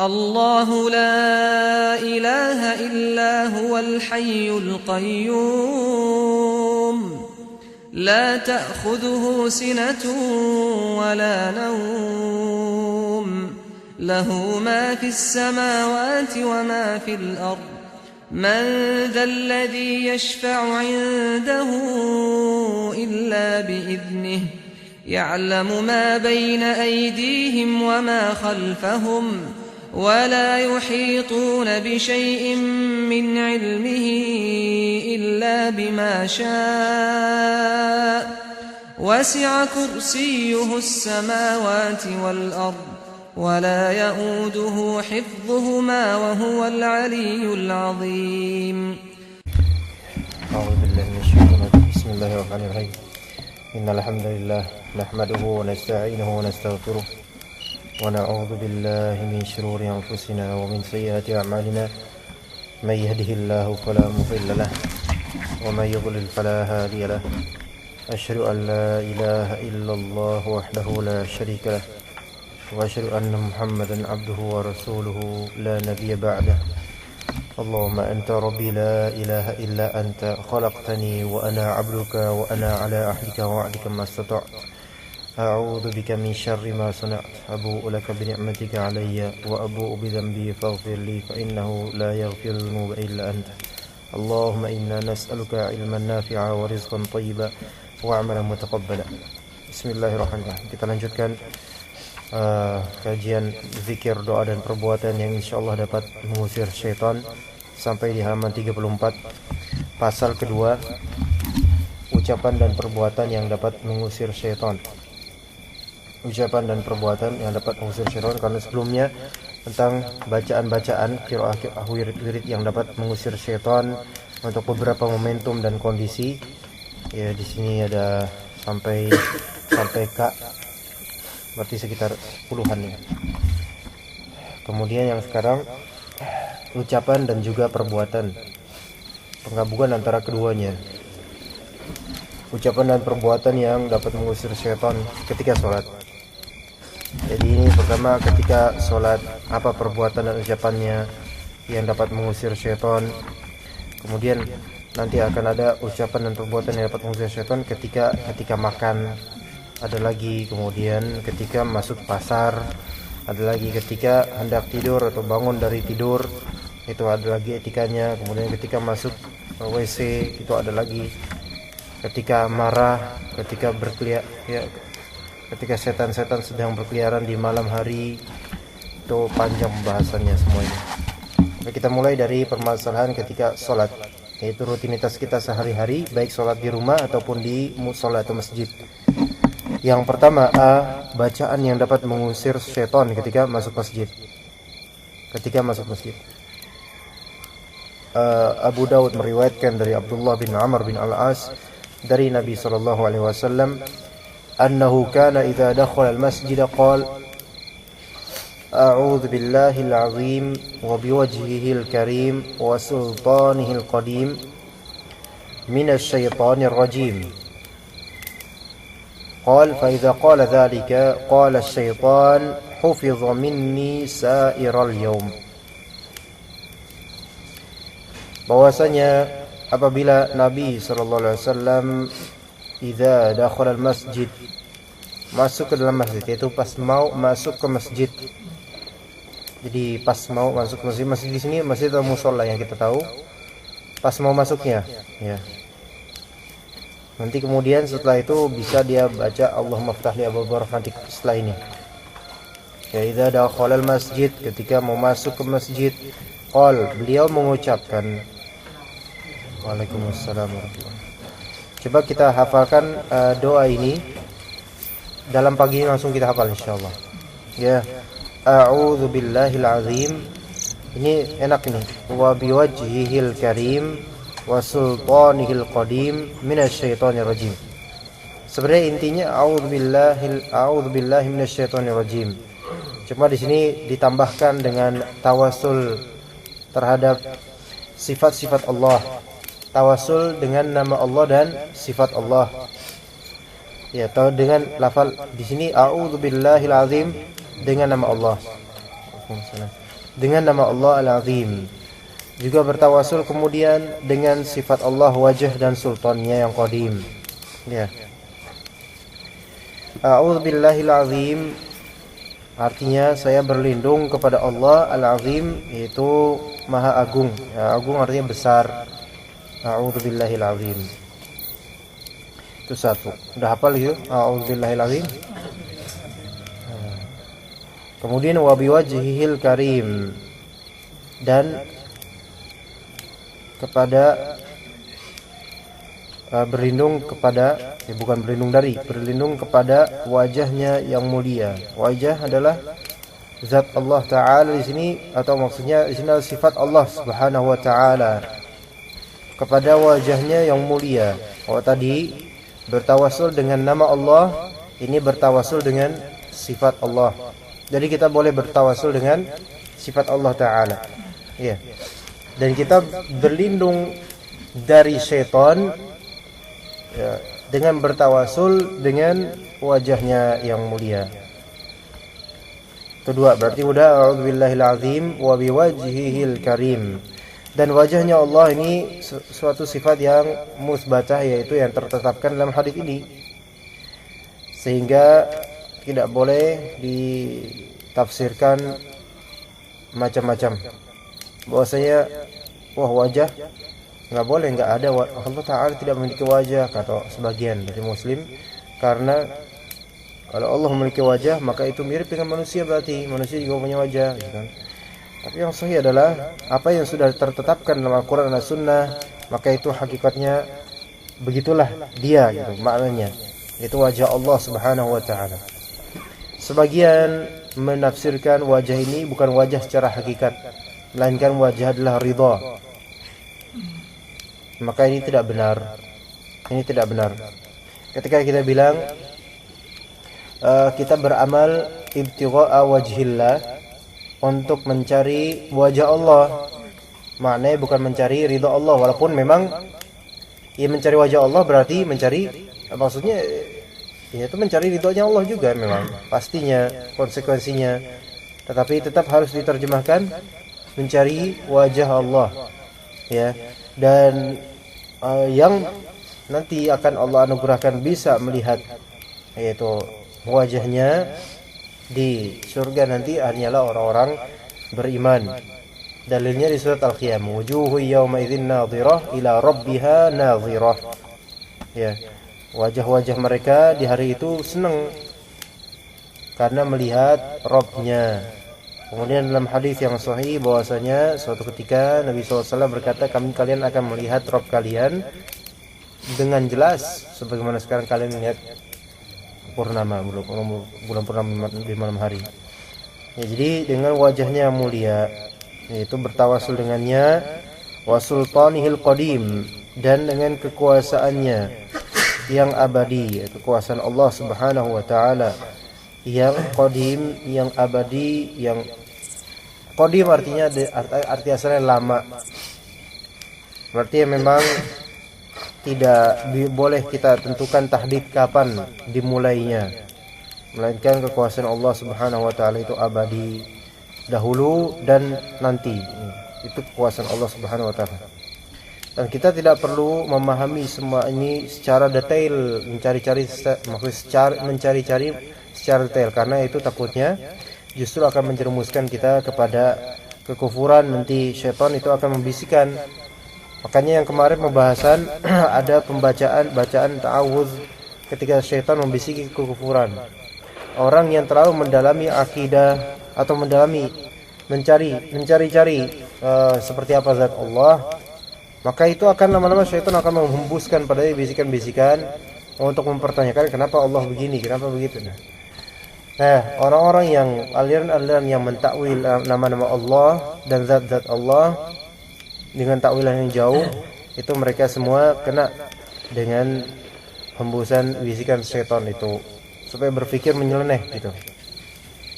الله لا إله إلا هو الحي القيوم لا تأخذه سنة ولا نوم له ما في السماوات وما في الأرض من ذا الذي يشفع عنده إلا بإذنه يعلم ما بين أيديهم وما خلفهم ولا يحيطون بشيء من علمه إلا بما شاء وسع كرسيه السماوات والأرض ولا يؤوده حفظهما وهو العلي العظيم. أعوذ بالله من الشيطان الرجيم. بسم الله الرحمن الرحيم. إن الحمد لله نحمده ونستعينه ونستغفره ونعوذ بالله من شرور أنفسنا ومن سيئات أعمالنا من يهده الله فلا مضل له ومن يضلل فلا هادي له أشهد أن لا إله إلا الله وحده لا شريك له وأشهد أن محمدا عبده ورسوله لا نبي بعده. اللهم أنت ربي لا إله إلا أنت خلقتني وأنا عبدك وأنا على عهدك ووعدك ما استطعت أعوذ بك من شر ما صنعت أبوء لك بنعمتك علي وأبوء بذنبي فاغفر لي فإنه لا يغفر الذنوب إلا أنت. اللهم إنا نسألك علما نافعا ورزقا طيبا وعملا متقبلا. Bismillahirrahmanirrahim. Kita lanjutkan kajian zikir, doa dan perbuatan yang insyaallah dapat mengusir syaitan sampai di halaman 34, pasal kedua, ucapan dan perbuatan yang dapat mengusir syaitan. Ucapan dan perbuatan yang dapat mengusir syaitan, karena sebelumnya tentang bacaan-bacaan qiraah wirid yang dapat mengusir syaitan untuk beberapa momentum dan kondisi. Ya, di sini ada sampai K, berarti sekitar puluhan ya. Kemudian yang sekarang ucapan dan juga perbuatan, penggabungan antara keduanya. Ucapan dan perbuatan yang dapat mengusir syaitan ketika sholat. Jadi ini pertama ketika sholat, apa perbuatan dan ucapannya yang dapat mengusir syaitan. Kemudian nanti akan ada ucapan dan perbuatan yang dapat mengusir syaitan ketika makan, ada lagi. Kemudian ketika masuk pasar, ada lagi. Ketika hendak tidur atau bangun dari tidur, itu ada lagi etikanya. Kemudian ketika masuk WC, itu ada lagi. Ketika marah, ketika ketika setan-setan sedang berkeliaran di malam hari, itu panjang pembahasannya semuanya. Nah, kita mulai dari permasalahan ketika sholat, yaitu rutinitas kita sehari-hari, baik sholat di rumah ataupun di musola atau masjid. Yang pertama, bacaan yang dapat mengusir syaitan ketika masuk masjid. Abu Dawud meriwayatkan dari Abdullah bin Amr bin Al-As dari Nabi sallallahu alaihi wasallam, annahu kana idza dakhala al-masjid qala a'udzu billahi al-'azim wa biwajhihi al-karim wa sultanihi al-qadim minasy syaithanir rajim. قال فإذا قال ذلك قال الشيطان حفظ مني سائر اليوم. Bahwasanya apabila Nabi sallallahu alaihi wasallam idza dakhala al-masjid, masuk ke dalam masjid, yaitu pas mau masuk ke masjid. Jadi pas mau masuk ke masjid di sini masjid atau mushola yang kita tahu, pas mau masuknya ya. Nanti kemudian setelah itu bisa dia baca Allahumma ftah li abwaab rahmatik setelah ini. Ya, idza dakhala al-masjid, ketika mau masuk ke masjid, beliau mengucapkan. Waalaikumsalam warahmatullahi. Coba kita hafalkan doa ini dalam pagi ini, langsung kita hafal insyaallah. Ya, a'udzu billahil azim. Ini enak ini. Wa biwajhihil karim wa sultanihil qadim minasy syaithanir rajim. Sebenarnya intinya a'udzu billahi minasy syaithanir rajim. Cuma di sini ditambahkan dengan tawasul terhadap sifat-sifat Allah. Tawasul dengan nama Allah dan sifat Allah. Ya, atau dengan lafal di sini a'udzu billahil azim dengan nama Allah. dengan nama Allah Al-Azim. Juga bertawasul kemudian dengan sifat Allah wajah dan sultannya yang qadim. Ya. A'udzubillahil azim artinya saya berlindung kepada Allah Al-Azim, yaitu Maha Agung. Ya, agung artinya besar. A'udzubillahil azim. Itu satu. Udah hafal itu? A'udzubillahil azim. Kemudian wa biwajhihil karim, dan kepada berlindung kepada bukan berlindung dari, berlindung kepada wajahnya yang mulia. Wajah adalah zat Allah Ta'ala di sini, atau maksudnya di sini adalah sifat Allah Subhanahu wa Ta'ala, kepada wajahnya yang mulia. Oh, tadi bertawasul dengan nama Allah, ini bertawasul dengan sifat Allah. Jadi kita boleh bertawasul dengan sifat Allah Ta'ala. Ya. Dan kita berlindung dari syaitan, ya, dengan bertawasul dengan wajahnya yang mulia. Kedua, berarti udah a'udzubillahil azim wa biwajhihil karim. Dan wajahnya Allah ini suatu sifat yang musbatah, yaitu yang tertetapkan dalam hadis ini. Sehingga tidak boleh ditafsirkan macam-macam. Bahwasanya wah wajah nggak boleh, nggak ada, Allah Ta'ala tidak memiliki wajah, kata sebagian dari muslim. Karena kalau Allah memiliki wajah, maka itu mirip dengan manusia, berarti manusia juga punya wajah, gitu kan. Tapi yang sahih adalah apa yang sudah tertetapkan dalam Al-Quran dan Sunnah, maka itu hakikatnya begitulah dia, gitu maknanya. Itu wajah Allah Subhanahu wa Ta'ala. Sebagian menafsirkan wajah ini bukan wajah secara hakikat, melainkan wajah adalah ridha. Maka ini tidak benar. Ini tidak benar. Ketika kita bilang kita beramal ibtigha'a wajhillah, untuk mencari wajah Allah, maknanya bukan mencari ridha Allah. Walaupun memang ya mencari wajah Allah berarti mencari, maksudnya ya itu mencari ridhonya Allah juga memang pastinya konsekuensinya. Tetapi tetap harus diterjemahkan mencari wajah Allah, ya. Dan yang nanti akan Allah anugerahkan bisa melihat yaitu wajahnya di surga nanti hanyalah orang-orang beriman. Dalilnya di surat Al-Qiyamah, wujuhu yawma idzin nadhirah ila rabbiha nadhirah. Ya, wajah-wajah mereka di hari itu senang karena melihat Rabbnya. Kemudian dalam hadis yang sahih bahwasanya suatu ketika Nabi SAW berkata, kalian akan melihat Rabb kalian dengan jelas sebagaimana sekarang kalian melihat purnama, bulan purnama di malam hari. Ya, jadi dengan wajahnya yang mulia, yaitu bertawasul dengannya, wa sultanihil qadim, dan dengan kekuasaannya yang abadi, kekuasaan Allah Subhanahu wa Ta'ala yang qadim, yang abadi. Yang qadim artinya arti asalnya lama, berarti memang tidak boleh kita tentukan tahdid kapan dimulainya, melainkan kekuasaan Allah Subhanahu wa Ta'ala itu abadi, dahulu dan nanti. Itu kekuasaan Allah Subhanahu wa Ta'ala. Dan kita tidak perlu memahami semua ini secara detail, mencari-cari secara detail, karena itu takutnya justru akan menjerumuskan kita kepada kekufuran. Nanti syaitan itu akan membisikkan. Makanya yang kemarin pembahasan ada bacaan ta'awudz ketika syaitan membisiki kekufuran. Orang yang terlalu mendalami akidah atau mencari-cari seperti apa zat Allah, maka itu akan lama-lama syaitan akan menghembuskan padanya bisikan-bisikan untuk mempertanyakan kenapa Allah begini, kenapa begitu. Nah, orang-orang yang aliran-aliran yang mentakwil nama-nama Allah dan zat-zat Allah dengan takwilan yang jauh, itu mereka semua kena dengan hembusan bisikan syaitan itu supaya berpikir menyeleneh gitu.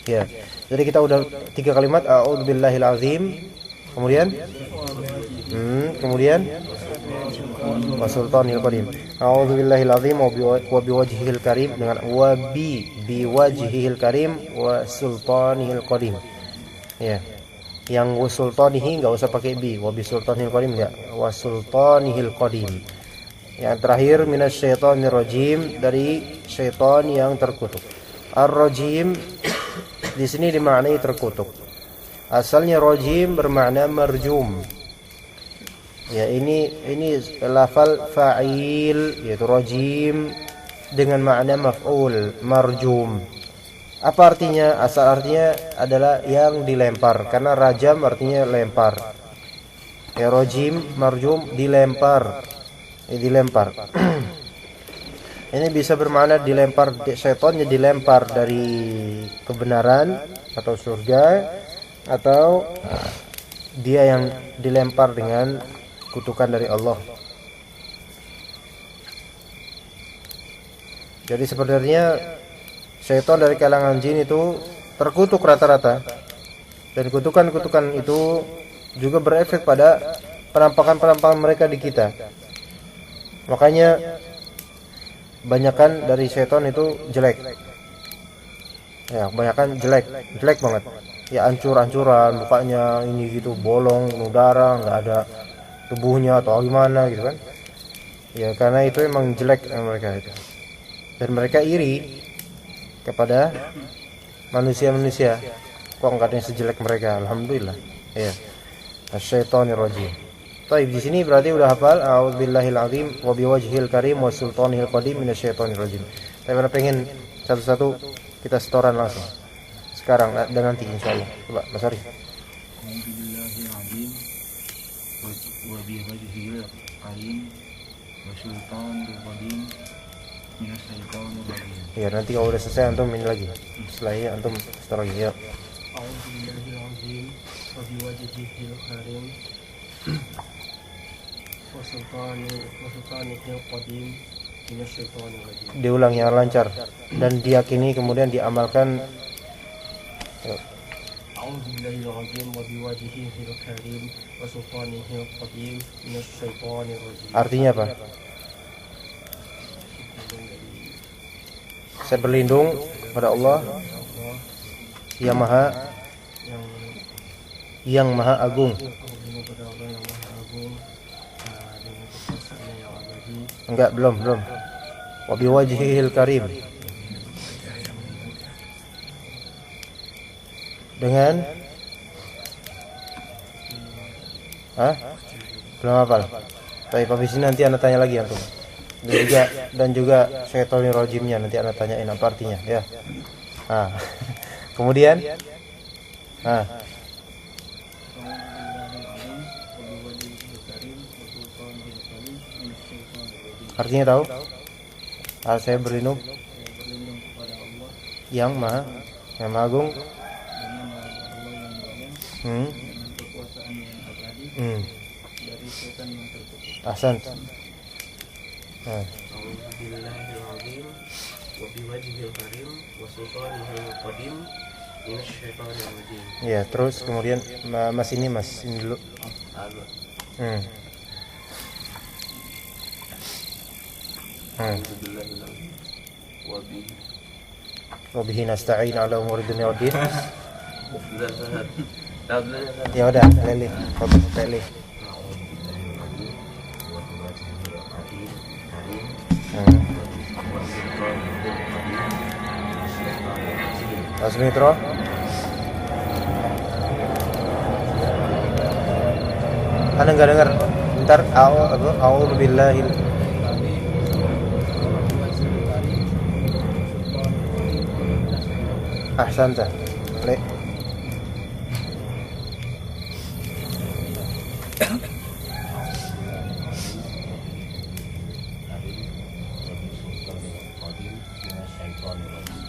Ya. Jadi kita udah 3 kalimat a'udzubillahil azim. Kemudian wa sultanil qadim. A'udzubillahil azim wa biwajhihil karim, dengan wa biwajhihil karim wa sultanil qadim. Ya. Yang wasultanihi nggak usah pakai bi, wabisultanihil qadim enggak, wasultanihil qadim. Yang terakhir minasyaitonir rajim, dari syaitan yang terkutuk. Ar-rajim di sini dimaknai terkutuk. Asalnya rajim bermakna marjum. Ya, ini lafal fa'il yaitu rajim dengan makna maf'ul, marjum. Apa artinya? Asal artinya adalah yang dilempar, karena rajam artinya lempar. Ya, rajim, marjum, dilempar. Dilempar. Ini bisa bermakna dilempar, syaitannya dilempar dari kebenaran atau surga, atau dia yang dilempar dengan kutukan dari Allah. Jadi sebenarnya syaitan dari kalangan jin itu terkutuk rata-rata, dan kutukan-kutukan itu juga berefek pada penampakan-penampakan mereka di kita. Makanya kebanyakan dari syaitan itu jelek. Ya, kebanyakan jelek banget. Ya, hancur-hancuran, mukanya ini gitu, bolong, penuh darah, nggak ada tubuhnya atau gimana gitu kan. Ya, karena itu emang jelek mereka itu. Dan mereka iri kepada manusia-manusia. Kok enggak ada yang sejelek mereka? Alhamdulillah. Ya. Asyaitonir rajim. Baik, di sini berarti udah hafal a'udzubillahil azim wa biwajhil karim wa sultanihil qadim minasyaitonir rajim. Saya pengen satu-satu kita setoran langsung. Sekarang dan nanti insyaallah. Coba Mas Arif. A'udzubillahil azim wa biwajhil karim wa sultanihil qadim minasyaitonir rajim. Ya, nanti kalau udah selesai antum ini lagi. Setelah ini antum setor lagi ya. A'udzubillahil azim wa biwajhil karim wasultanihil qadim minasyaitonir rajim. Diulang yang lancar dan diyakini kemudian diamalkan. A'udzubillahil azim wa biwajhil karim wasultanihil qadim minasyaitonir rajim. Artinya apa? Saya berlindung pada Allah yang maha agung. Enggak, belum. Wa biwajhihil karim. Dengan belum hafal. Baik, habis ini nanti Anda tanya lagi antum. Dan juga syaitonir rajimnya nanti Anda tanyain apa artinya ya. Kemudian artinya tahu? Saya berlindung yang maha agung. Ahsan. A'udzubillahil wa biwajhil karim wa sultanihil qadim minasyaitonir rajim. Ya, terus kemudian Mas ini dulu. Wa bihi nasta'in ala umuri dunya waddin. Ya udah, lele. Mas Mitro, Anda nggak dengar? Bentar, a'udzubillahil. Ahsanta. Le.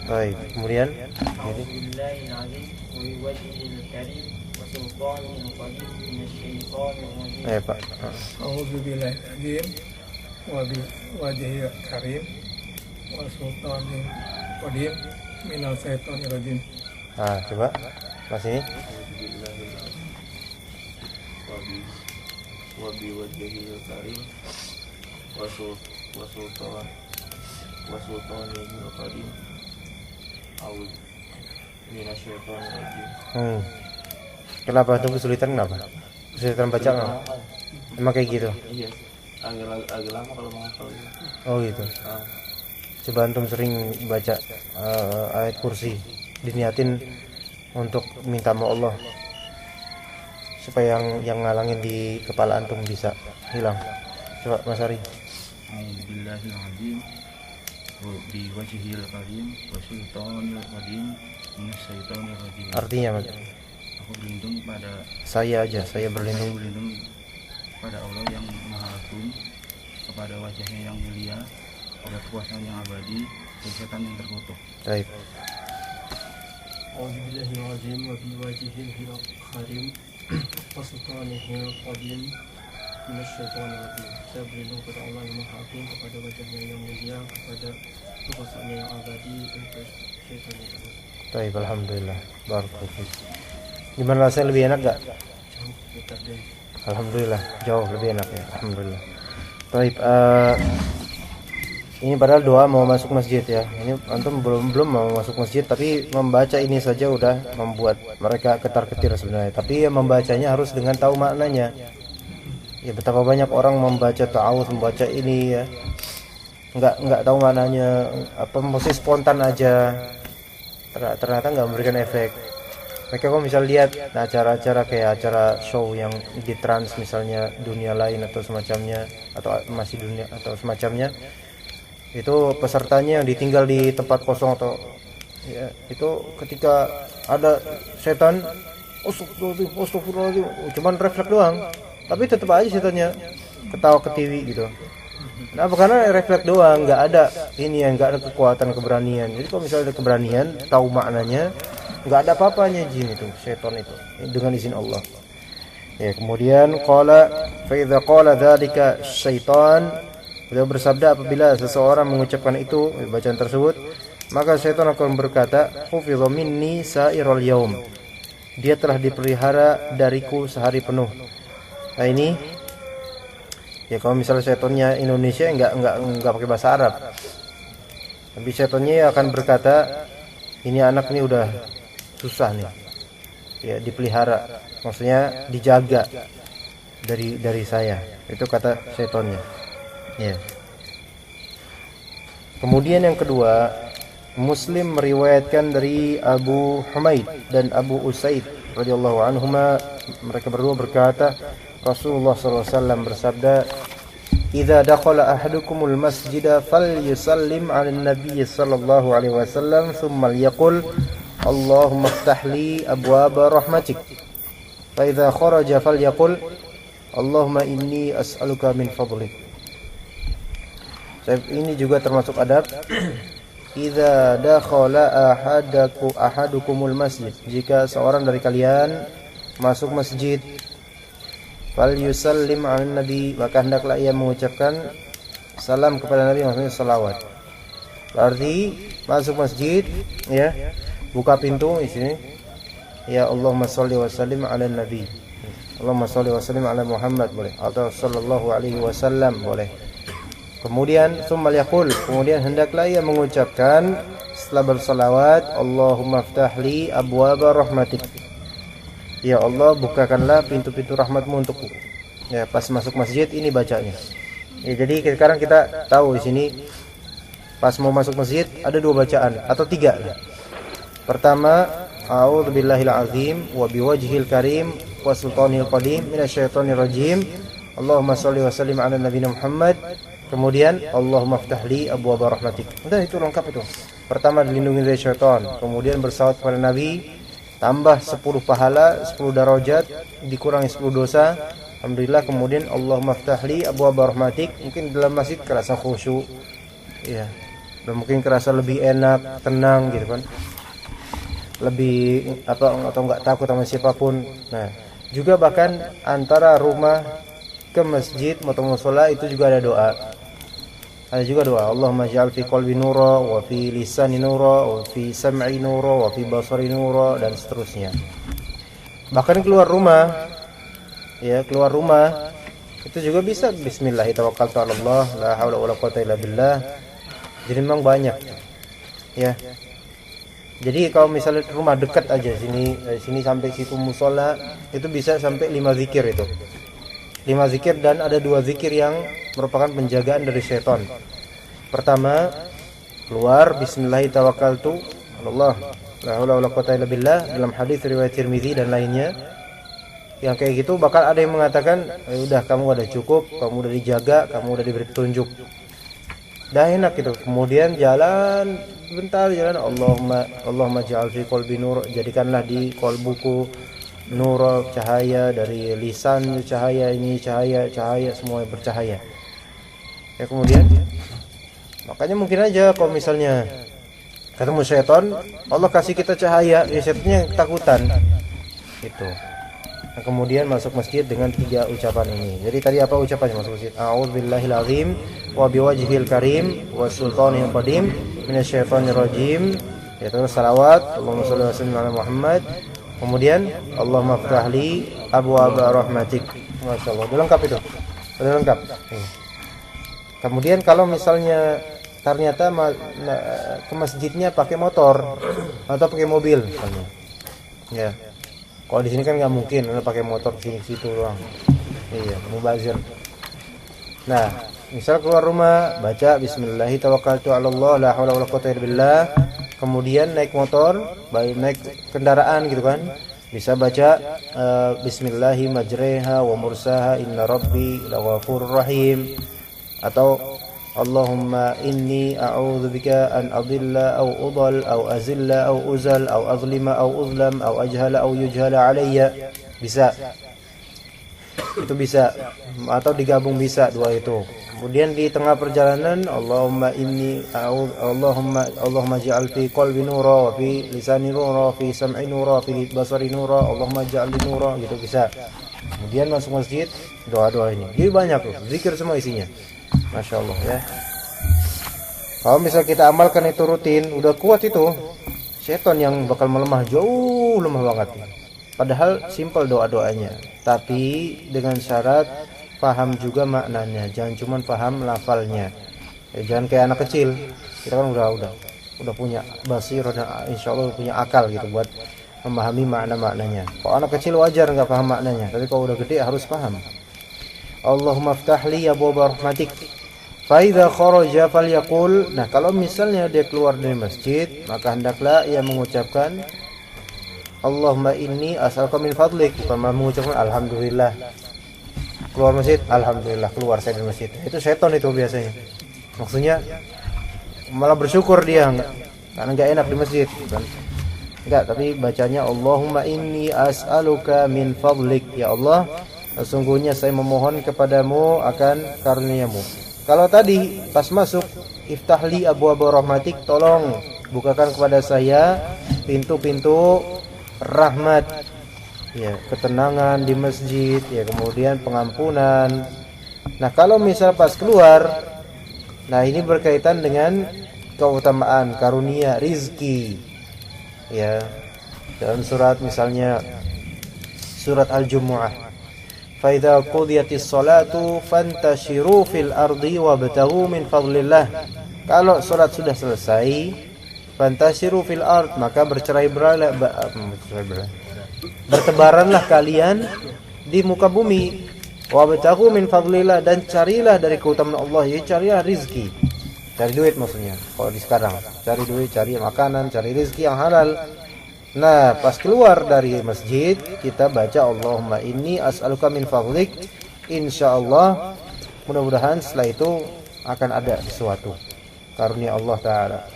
Baik, kemudian A'udzubillahil azim wa biwajhil karim wa sultanihil qadim minasyaitonir rajim. Pak. A'udzubillahil azim wa biwajhil karim wa sultanihil qadim minasyaitonir rajim. Coba Mas ini. Wa biwajhil karim wa sultanihil qadim minasyaitonir rajim. Kenapa tuh kesulitan, kenapa? Kesulitan baca nggak? Emang kayak gitu? Iya, agak lama kalau menghafal. Oh gitu. Coba antum sering baca ayat kursi, diniatin untuk minta sama Allah supaya yang ngalangin di kepala antum bisa hilang. Coba Mas Ari. A'udzubillahi'l-azim wa biwajhihil karim wa sultanil qadim minasyaitonir rajim. Artinya Mas? Aku berlindung pada Saya saya berlindung. berlindung pada Allah yang Maha Agung, kepada wajahnya yang mulia, pada kekuasaan yang abadi, dan setan yang terkutuk. Baik. A'udzubillahi'l-azim wa biwajhihil karim wa sultanihil qadim minasyaitonir rajim. Saya berlindung pada Allah yang Maha Agung, kepada wajahnya yang mulia, kepada kekuasaannya yang abadi, dan setan yang terkutuk. Baik, alhamdulillah. Barakallahu. Gimana rasanya, lebih enak gak? Alhamdulillah, jauh lebih enak ya. Alhamdulillah. Baik, ini padahal doa mau masuk masjid ya. Ini antum belum mau masuk masjid, tapi membaca ini saja udah membuat mereka ketar-ketir sebenarnya. Tapi ya membacanya harus dengan tahu maknanya. Ya betapa banyak orang membaca ta'awudz, membaca ini ya, nggak tahu maknanya, apa mesti spontan aja. Ternyata nggak memberikan efek. Mereka kalau misal lihat acara-acara kayak acara show yang di Trans misalnya, dunia lain atau semacamnya, atau masih dunia atau semacamnya, itu pesertanya yang ditinggal di tempat kosong atau ya, itu ketika ada setan, astagfirullahaladzim, cuman refleks doang, tapi tetap aja setannya ketawa ke TV gitu. Nah, karena refleks doang, nggak ada ini yang, nggak ada kekuatan, keberanian. Jadi kalau misalnya ada keberanian, tahu maknanya, nggak ada apa-apanya jin itu, setan itu, dengan izin Allah. Ya, kemudian qala fa idza qala dzalika syaitan, beliau bersabda apabila seseorang mengucapkan itu, bacaan tersebut, maka syaitan akan berkata, hufidha minni sa'irul yaum. Dia telah dipelihara dariku sehari penuh. Nah, ini ya kalau misalnya setannya Indonesia enggak pakai bahasa Arab. Tapi setannya akan berkata, ini anak ini udah susah nih. Ya, dipelihara, maksudnya dijaga dari saya. Itu kata setannya. Ya. Kemudian yang kedua, Muslim meriwayatkan dari Abu Humaid dan Abu Usaid radhiyallahu anhuma, mereka berdua berkata, Rasulullah SAW bersabda, "Idza dakhala ahadukumul masjida falyusallim 'alan nabiy sallallahu alaihi wasallam, thumma liyaqul, Allahumma iftah li abwaaba rahmatik. Fa idza kharaja falyaqul, Allahumma inni as'aluka min fadlik." Ini juga termasuk adab. Idza dakhala ahadukumul masjid, jika seorang dari kalian masuk masjid, fal yusallim 'alan nabi, maka hendaklah ia mengucapkan salam kepada Nabi, maksudnya salawat. Berarti masuk masjid ya, buka pintu di sini, ya Allahumma shalli wa sallim 'alan nabi, Allahumma shalli wa sallim 'ala Muhammad boleh, atau sallallahu alaihi wasallam boleh. Kemudian tsumma yaqul, kemudian hendaklah ia mengucapkan setelah bersalawat, Allahumma iftah li abwaaba rahmatik. Ya Allah, bukakanlah pintu-pintu rahmatmu untukku. Ya, pas masuk masjid ini bacanya. Ya, jadi sekarang kita tahu di sini pas mau masuk masjid ada dua bacaan atau tiga. Pertama, a'udzubillahil azim wa biwajhil karim wa sultanil qadim minasyaitonir rajim. Allahumma shalli wa sallim 'ala nabiyina Muhammad. Kemudian Allahumma iftah li abwaaba rahmatik. Udah, itu lengkap itu. Pertama dilindungi dari syaitan, kemudian bersalawat kepada Nabi, tambah 10 pahala, 10 darajat, dikurangi 10 dosa. Alhamdulillah. Kemudian Allahumma iftah li abwaaba rahmatik. Mungkin dalam masjid kerasa khusyuk. Ya. Dan mungkin kerasa lebih enak, tenang gitu kan. Lebih atau enggak takut sama siapapun. Nah, juga bahkan antara rumah ke masjid atau mushola itu juga ada doa. Ada juga doa, Allahumma ja'al fi qalbi nura wa fi lisani nura wa fi sam'i nura wa fi basari nura, dan seterusnya. Bahkan keluar rumah, ya keluar rumah itu juga bisa bismillah tawakkaltu 'ala Allah la haula wala quwwata illa billah. Jadi memang banyak. Ya. Jadi kalau misalnya rumah dekat aja sini, dari sini sampai situ musola itu bisa sampai 5 zikir itu. 5 zikir, dan ada 2 zikir yang merupakan penjagaan dari syaitan. Pertama, keluar bismillahirrahmanirrahim, Allah la haula wala quwata illa billah, dalam hadis riwayat Tirmizi dan lainnya. Yang kayak gitu bakal ada yang mengatakan, udah kamu udah cukup, kamu udah dijaga, kamu udah diberi petunjuk. Dah enak gitu. Kemudian jalan bentar, jalan Allahumma ja'al fi qalbi nur, jadikanlah di qalbuku nur, cahaya, dari lisan cahaya, ini cahaya semua bercahaya. Ya kemudian makanya mungkin aja kalau misalnya ketemu syaitan, Allah kasih kita cahaya, ya syaitannya ketakutan. Itu. Nah, kemudian masuk masjid dengan 3 ucapan ini. Jadi tadi apa ucapannya masuk masjid? A'udzubillahil azim wa biwajhil karim wa sultanil qadim minasyaitonir rajim. Ya, terus salawat, Allahumma shalli wa sallim ala Muhammad. Kemudian Allahumma ftahli abwaaba rahmatik. Masyaallah. Udah lengkap itu. Udah lengkap. Kemudian kalau misalnya ternyata ke masjidnya pakai motor atau pakai mobil misalnya. Ya. Kalau di sini kan nggak mungkin, anda pakai motor sini situ doang. Iya, mubazir. Nah, misal keluar rumah, baca Bismillahi tawakkaltu 'ala Allah la haula wala quwwata illa billah. Kemudian naik motor, naik kendaraan gitu kan, bisa baca Bismillahi majreha wa mursaha inna rabbi laghafurur rahim. Atau Allahumma inni a'udzubika an adilla aw udal aw azilla aw uzal aw azlima aw uzlam aw ajhala aw yujhala alayya. Bisa. Itu bisa, atau digabung bisa 2 itu. Kemudian di tengah perjalanan Allahumma ja'al fi qalbi nura wa fi lisani nura wa fi sam'i nura wa fi basari nura Allahumma ja'al li nura, gitu bisa. Kemudian masuk masjid, doa-doa ini. Jadi banyak tuh, zikir semua isinya. Masya Allah ya. Kalau misal kita amalkan itu rutin, udah kuat itu, setan yang bakal melemah, jauh lemah banget. Padahal simpel doa-doanya, tapi dengan syarat paham juga maknanya, jangan cuma paham lafalnya. Jangan kayak anak kecil, kita kan udah punya basir dan insya Allah punya akal gitu buat memahami makna-maknanya. Kalau anak kecil wajar nggak paham maknanya, tapi kalau udah gede harus paham. Allahumma ftahli abwaaba rahmatik fa idza kharaja falyaqul. Nah, kalau misalnya dia keluar dari masjid, maka hendaklah ia mengucapkan Allahumma inni as'aluka min fadlik, bukan mengucapkan alhamdulillah. Keluar masjid, alhamdulillah keluar saya dari masjid. Itu setan itu biasanya. Maksudnya malah bersyukur dia karena enggak enak di masjid kan. Enggak, tapi bacanya Allahumma inni as'aluka min fadlik, ya Allah, sesungguhnya saya memohon kepadamu akan karunia-Mu. Kalau tadi pas masuk iftahli abwaaba rahmatik, tolong bukakan kepada saya pintu-pintu rahmat, ya, ketenangan di masjid, ya, kemudian pengampunan. Nah, kalau misal pas keluar, nah ini berkaitan dengan keutamaan karunia rizki, ya, dalam surat misalnya surat Al-Jumu'ah, فَإِذَا قُضِيَتِ الصَّلَاةُ فَانْتَشِرُوا فِي الْأَرْضِ وَابْتَغُوا مِنْ فَضْلِ اللَّهِ. Kalau salat sudah selesai, fantashiru fil ard, maka bertebaranlah kalian di muka bumi. Wabtaghu min fadlillah, dan carilah dari keutamaan Allah, ya, carilah rizki, cari duit maksudnya. Kalau di sekarang cari duit, cari makanan, cari rizki yang halal. Nah, pas keluar dari masjid kita baca Allahumma inni as'aluka min fadlik. Insyaallah mudah-mudahan setelah itu akan ada sesuatu karunia Allah Ta'ala.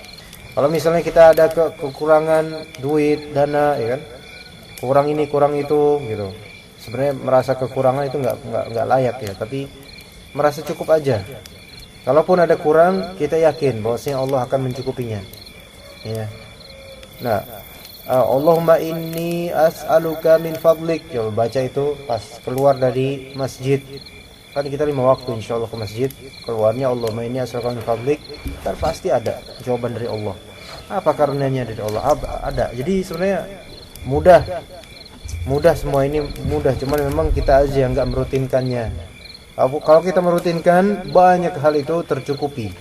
Kalau misalnya kita ada kekurangan duit, dana, ya kan, kurang ini kurang itu gitu, sebenarnya merasa kekurangan itu nggak layak ya, tapi merasa cukup aja. Kalaupun ada kurang, kita yakin bahwasanya Allah akan mencukupinya, ya. Nah, Allahumma inni as'aluka min fadlik, coba baca itu pas keluar dari masjid. Kan kita 5 waktu insyaallah ke masjid, keluarnya Allahumma inni as'aluka min fadlik, pasti ada jawaban dari Allah. Apa karunia-Nya dari Allah? Ada. Jadi sebenarnya mudah semua ini mudah, cuman memang kita aja yang enggak merutinkannya. Kalau kita merutinkan, banyak hal itu tercukupi.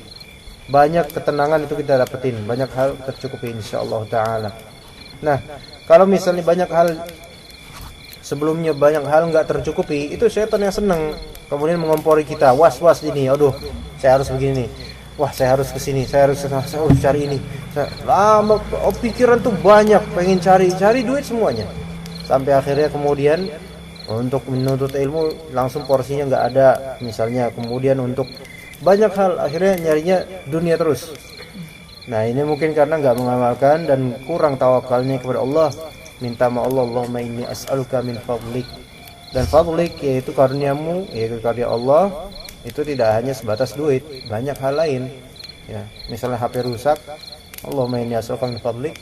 banyak ketenangan itu kita dapetin, banyak hal tercukupi insyaallah taala. Nah, kalau misalnya banyak hal sebelumnya banyak hal nggak tercukupi, itu setan yang senang kemudian mengompori kita, was-was ini, aduh saya harus begini, wah saya harus kesini, saya harus cari ini, lama pikiran tuh banyak, pengen cari duit semuanya, sampai akhirnya kemudian untuk menuntut ilmu langsung porsinya nggak ada misalnya, kemudian untuk banyak hal akhirnya nyarinya dunia terus. Nah ini mungkin karena nggak mengamalkan dan kurang tawakalnya kepada Allah. Minta sama Allah, Allahumma inni as'aluka min fadlik. Dan fadlik yaitu karuniamu, yaitu karunia Allah, itu tidak hanya sebatas duit, banyak hal lain. Ya, misalnya HP rusak, Allahumma inni as'aluka min fadlik.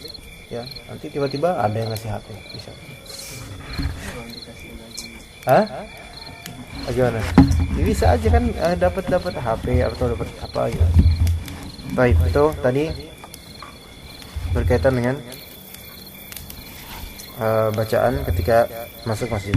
Ya, nanti tiba-tiba ada yang ngasih HP, bisa. Hah? Bagaimana? Ya, bisa aja kan dapat HP atau dapat apa ya. Baik, itu tadi berkaitan dengan bacaan ketika masuk masjid.